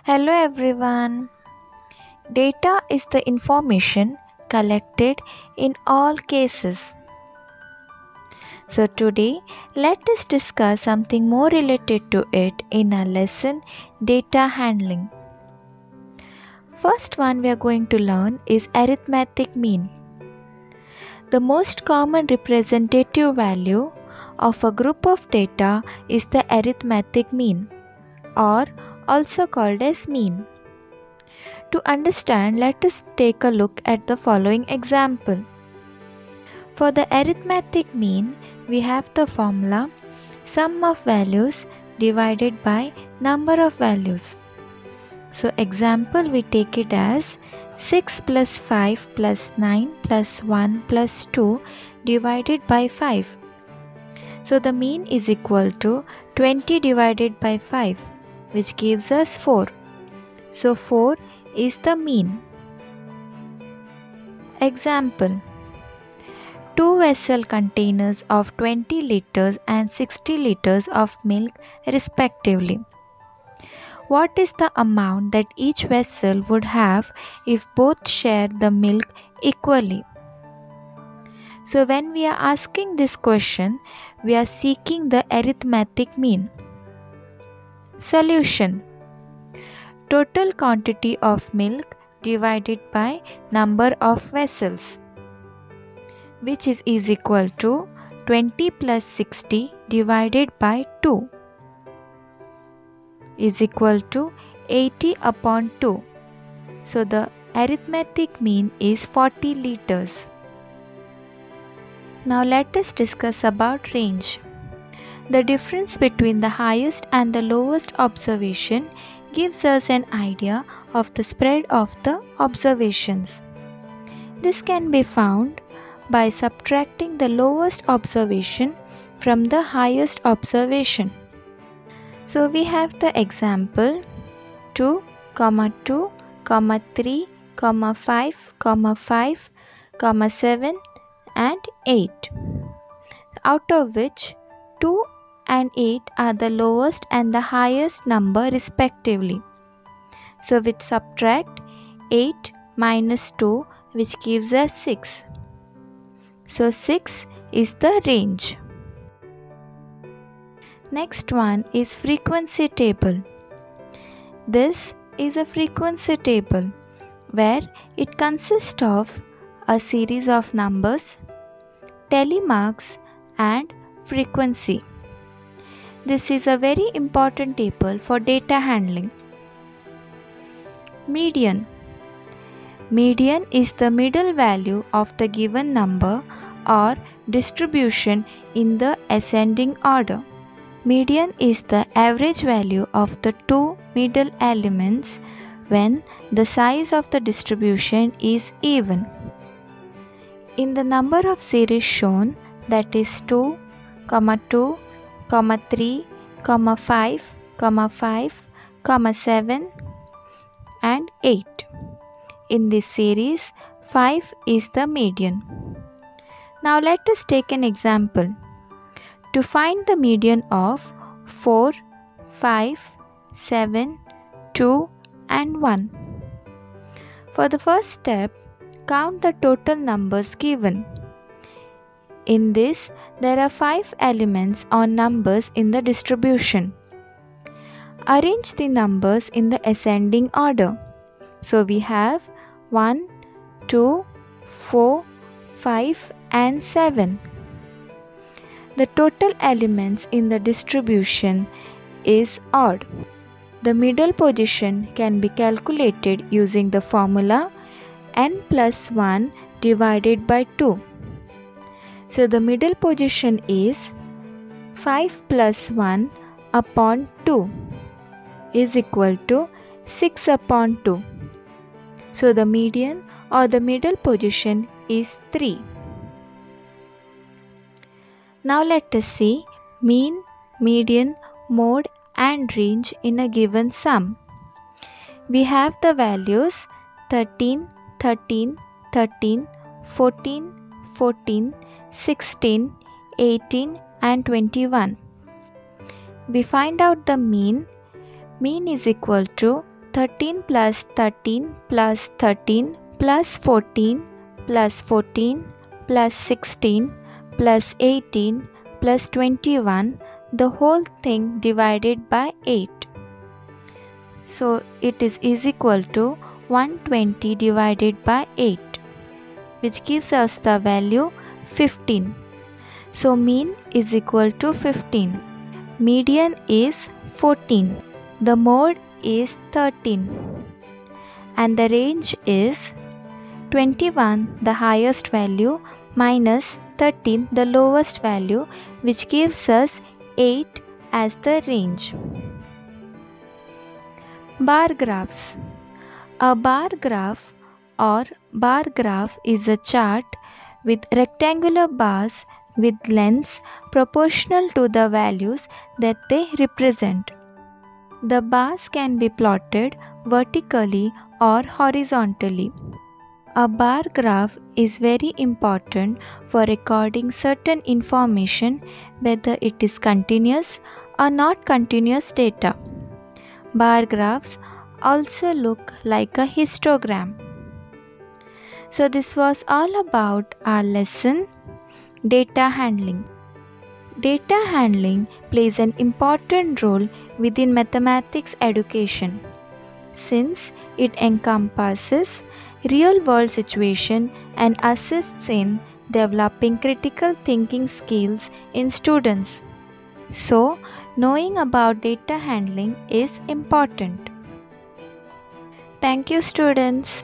Hello everyone. Data is the information collected in all cases. So today let us discuss something more related to it in our lesson data handling. First one we are going to learn is arithmetic mean. The most common representative value of a group of data is the arithmetic mean, or also called as mean. To understand, let us take a look at the following example. For the arithmetic mean, we have the formula sum of values divided by number of values. So example, we take it as 6 plus 5 plus 9 plus 1 plus 2 divided by 5. So the mean is equal to 20 divided by 5, which gives us 4. So 4 is the mean. Example: 2 vessel containers of 20 liters and 60 liters of milk respectively. What is the amount that each vessel would have if both share the milk equally? So when we are asking this question, we are seeking the arithmetic mean. Solution: total quantity of milk divided by number of vessels, which is equal to 20 plus 60 divided by 2 is equal to 80 upon 2. So the arithmetic mean is 40 liters. Now let us discuss about range. The difference between the highest and the lowest observation gives us an idea of the spread of the observations. This can be found by subtracting the lowest observation from the highest observation. So we have the example 2, 2, 3, 5, 5, 7 and 8, out of which 2 and 8 are the lowest and the highest number respectively. So we subtract 8 minus 2, which gives us 6. So 6 is the range. Next one is frequency table. This is a frequency table where it consists of a series of numbers, tally marks and frequency. This is a very important table for data handling. Median. Median is the middle value of the given number or distribution in the ascending order. Median is the average value of the two middle elements when the size of the distribution is even. In the number of series shown, that is 2, 2, 3, 5, 5, 7 and 8. In this series, 5 is the median. Now let us take an example. To find the median of 4, 5, 7, 2 and 1. For the first step, count the total numbers given. In this, there are 5 elements or numbers in the distribution. Arrange the numbers in the ascending order. So we have 1, 2, 4, 5 and 7. The total elements in the distribution is odd. The middle position can be calculated using the formula n plus 1 divided by 2. So the middle position is 5 plus 1 upon 2 is equal to 6 upon 2. So the median or the middle position is 3. Now let us see mean, median, mode and range in a given sum. We have the values 13, 13, 13, 14, 14, 16, 18 and 21. We find out the mean. Mean is equal to 13 plus 13 plus 13 plus 14 plus 14 plus 16 plus 18 plus 21, the whole thing divided by 8. So it is equal to 120 divided by 8, which gives us the value 15. So mean is equal to 15. Median is 14. The mode is 13. And the range is 21, the highest value, minus 13, the lowest value, which gives us 8 as the range. Bar graphs. A bar graph or bar graph is a chart with rectangular bars with lengths proportional to the values that they represent. The bars can be plotted vertically or horizontally. A bar graph is very important for recording certain information, whether it is continuous or not continuous data. Bar graphs also look like a histogram. So this was all about our lesson, data handling. Data handling plays an important role within mathematics education, since it encompasses real-world situation and assists in developing critical thinking skills in students. So, knowing about data handling is important. Thank you, students.